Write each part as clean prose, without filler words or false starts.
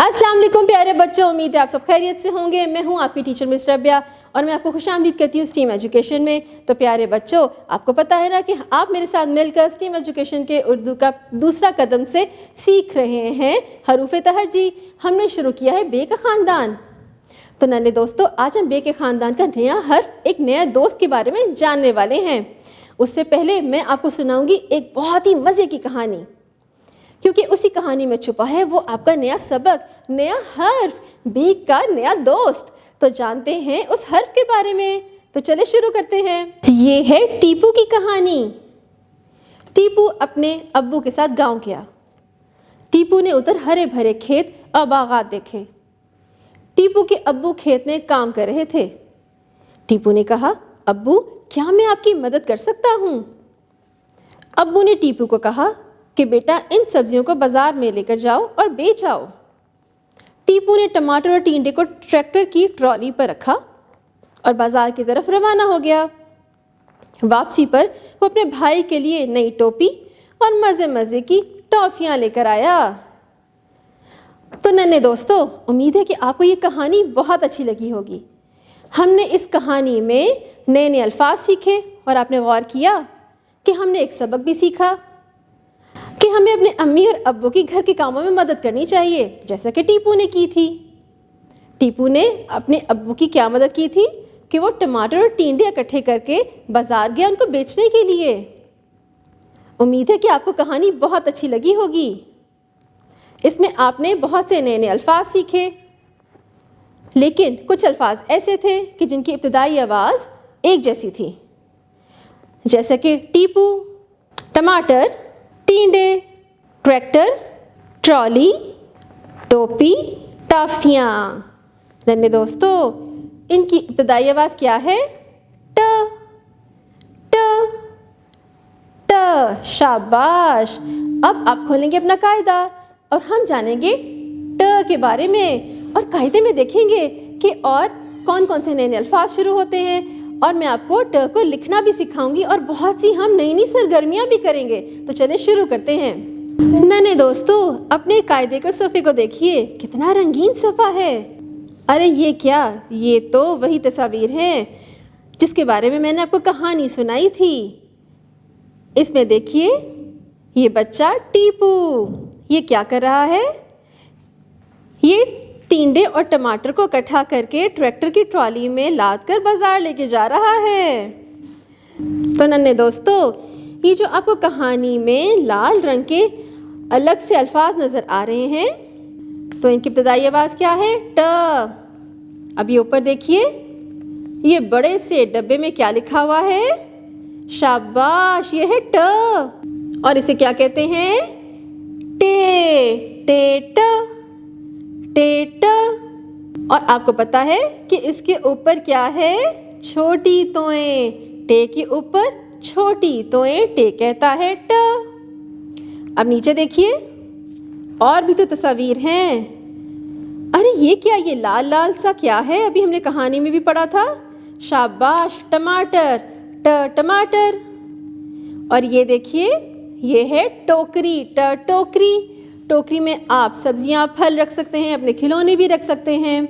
अस्सलाम वालेकुम प्यारे बच्चों, उम्मीद है आप सब खैरियत से होंगे। मैं हूं आपकी टीचर मिस रबिया और मैं आपको खुशामदीद कहती हूँ स्टीम एजुकेशन में। तो प्यारे बच्चों, आपको पता है ना कि आप मेरे साथ मिलकर स्टीम एजुकेशन के उर्दू का दूसरा कदम से सीख रहे हैं हरूफ तहजी। हमने शुरू किया है बे का ख़ानदान। तो नन्हे दोस्तों, आज हम बे के ख़ानदान का नया हर्फ, एक नया दोस्त के बारे में जानने वाले हैं। उससे पहले मैं आपको सुनाऊंगी एक बहुत ही मज़े की कहानी, क्योंकि उसी कहानी में छुपा है वो आपका नया सबक, नया हर्फ, बे का नया दोस्त। तो जानते हैं उस हर्फ के बारे में। तो चले शुरू करते हैं। ये है टीपू की कहानी। टीपू अपने अब्बू के साथ गांव गया। टीपू ने उधर हरे भरे खेत और बागात देखे। टीपू के अब्बू खेत में काम कर रहे थे। टीपू ने कहा, अब्बू क्या मैं आपकी मदद कर सकता हूँ? अब्बू ने टीपू को कहा कि बेटा इन सब्जियों को बाज़ार में लेकर जाओ और बेच आओ। टीपू ने टमाटर और टिंडे को ट्रैक्टर की ट्रॉली पर रखा और बाज़ार की तरफ रवाना हो गया। वापसी पर वो अपने भाई के लिए नई टोपी और मज़े मज़े की टॉफ़ियाँ लेकर आया। तो नन्हे दोस्तों, उम्मीद है कि आपको ये कहानी बहुत अच्छी लगी होगी। हमने इस कहानी में नए नए अल्फाज सीखे और आपने गौर किया कि हमने एक सबक भी सीखा कि हमें अपने अम्मी और अब्बू की घर के कामों में मदद करनी चाहिए, जैसा कि टीपू ने की थी। टीपू ने अपने अब्बू की क्या मदद की थी कि वो टमाटर और टिंडे इकट्ठे करके बाज़ार गया उनको बेचने के लिए। उम्मीद है कि आपको कहानी बहुत अच्छी लगी होगी। इसमें आपने बहुत से नए नए अल्फाज सीखे, लेकिन कुछ अल्फाज ऐसे थे कि जिनकी इब्तिदाई आवाज़ एक जैसी थी, जैसे कि टीपू, टमाटर, टिंडे, ट्रैक्टर, ट्रॉली, टोपी, टॉफियाँ। नन्हे दोस्तों, इनकी इब्तिदाई आवाज़ क्या है? ट ट ट। शाबाश। अब आप खोलेंगे अपना कायदा और हम जानेंगे ट के बारे में और कायदे में देखेंगे कि और कौन कौन से नए नए अल्फाज शुरू होते हैं। और मैं आपको ट को लिखना भी सिखाऊंगी और बहुत सी हम नई नई सरगर्मियाँ भी करेंगे। तो चलिए शुरू करते हैं। नन्हे दोस्तों, अपने कायदे के सफ़े को देखिए, कितना रंगीन सफ़ा है। अरे ये क्या, ये तो वही तस्वीर हैं जिसके बारे में मैंने आपको कहानी सुनाई थी। इसमें देखिए, ये बच्चा टीपू ये क्या कर रहा है? ये टिंडे और टमाटर को इकट्ठा करके ट्रैक्टर की ट्रॉली में लाद कर बाज़ार लेके जा रहा है। तो नन्हे दोस्तों, ये जो आपको कहानी में लाल रंग के अलग से अल्फाज नज़र आ रहे हैं, तो इनकी इब्तिदाई आवाज़ क्या है? ट। अब ये ऊपर देखिए, ये बड़े से डब्बे में क्या लिखा हुआ है? शाबाश, ये है ट। और इसे क्या कहते हैं? टे टे ट टे ट। और आपको पता है कि इसके ऊपर क्या है? छोटी तोएं। टे के ऊपर छोटी तोएं, टे कहता है ट। अब नीचे देखिए, और भी तो तस्वीर हैं। अरे ये क्या, ये लाल लाल सा क्या है? अभी हमने कहानी में भी पढ़ा था। शाबाश, टमाटर। ट टमाटर। और ये देखिए, ये है टोकरी। ट टोकरी। टोकरी में आप सब्जियां, फल रख सकते हैं, अपने खिलौने भी रख सकते हैं।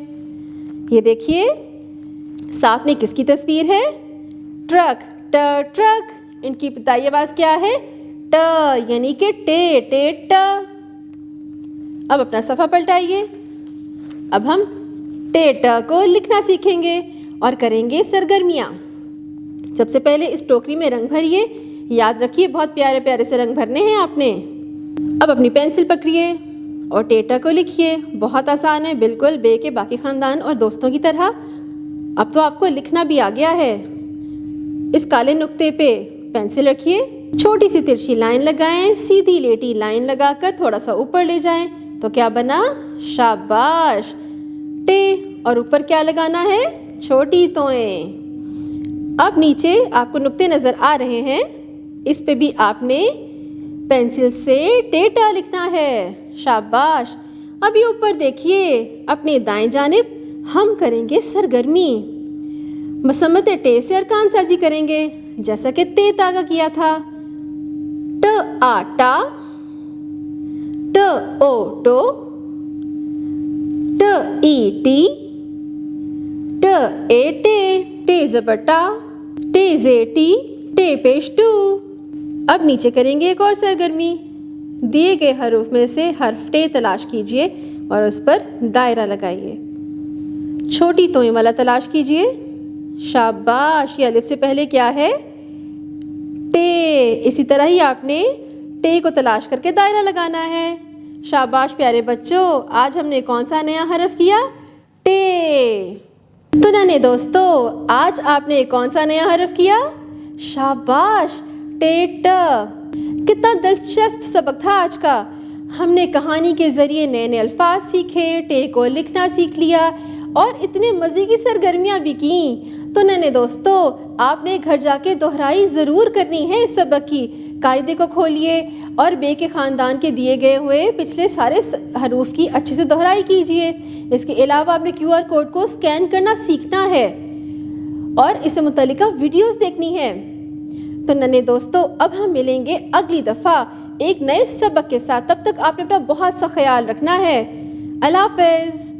ये देखिए, साथ में किसकी तस्वीर है? ट्रक। ट ट्रक। इनकी इब्तिदाई आवाज़ क्या है? ट, यानी कि टे टे ट। अब अपना सफ़ा पलटाइए। अब हम टे ट को लिखना सीखेंगे और करेंगे सरगर्मियाँ। सबसे पहले इस टोकरी में रंग भरिए। याद रखिए, बहुत प्यारे प्यारे से रंग भरने हैं आपने। अब अपनी पेंसिल पकड़िए और टे ट को लिखिए। बहुत आसान है, बिल्कुल बे के बाकी ख़ानदान और दोस्तों की तरह। अब तो आपको लिखना भी आ गया है। इस काले नुक्ते पे पेंसिल रखिए, छोटी सी तिरछी लाइन लगाएं, सीधी लेटी लाइन लगाकर थोड़ा सा ऊपर ले जाएं। तो क्या बना? शाबाश, टे। और ऊपर क्या लगाना है? छोटी तोएं। अब नीचे आपको नुक्ते नज़र आ रहे हैं, इस पे भी आपने पेंसिल से टेटा लिखना है। शाबाश। अब ये ऊपर देखिए, अपने दाएं जानिब हम करेंगे सरगर्मी। मसम्मत टे से अरकान साजी करेंगे, जैसा कि ते तागा किया था। ट आटा, ट ओ टो, टी, ट ए टे ज़बरटा, टे जे टी, टे पेश टू। अब नीचे करेंगे एक और सरगर्मी। दिए गए हरूफ में से हर्फ टे तलाश कीजिए और उस पर दायरा लगाइए। छोटी तोय वाला तलाश कीजिए। शाबाश, ये अलिफ से पहले क्या है? टे। इसी तरह ही आपने टे को तलाश करके दायरा लगाना है। शाबाश प्यारे बच्चों, आज हमने कौन सा नया हरफ किया? टे। तो नन्हे दोस्तों, आज आपने कौन सा नया हरफ किया? शाबाश, टे ट। कितना दिलचस्प सबक था आज का। हमने कहानी के ज़रिए नए नए अल्फाज सीखे, टे को लिखना सीख लिया और इतने मज़े की सरगर्मियाँ भी की। तो नन्हे दोस्तों, आपने घर जाके दोहराई ज़रूर करनी है इस सबक की। कायदे को खोलिए और बे के ख़ानदान के दिए गए हुए पिछले सारे हरूफ की अच्छे से दोहराई कीजिए। इसके अलावा आपने QR कोड को स्कैन करना सीखना है और इससे मुतल्लिका वीडियोस देखनी है। तो नन्हे दोस्तों, अब हम मिलेंगे अगली दफ़ा एक नए सबक के साथ। तब तक आपने अपना बहुत सा ख्याल रखना है। अल्लाह हाफ़िज़।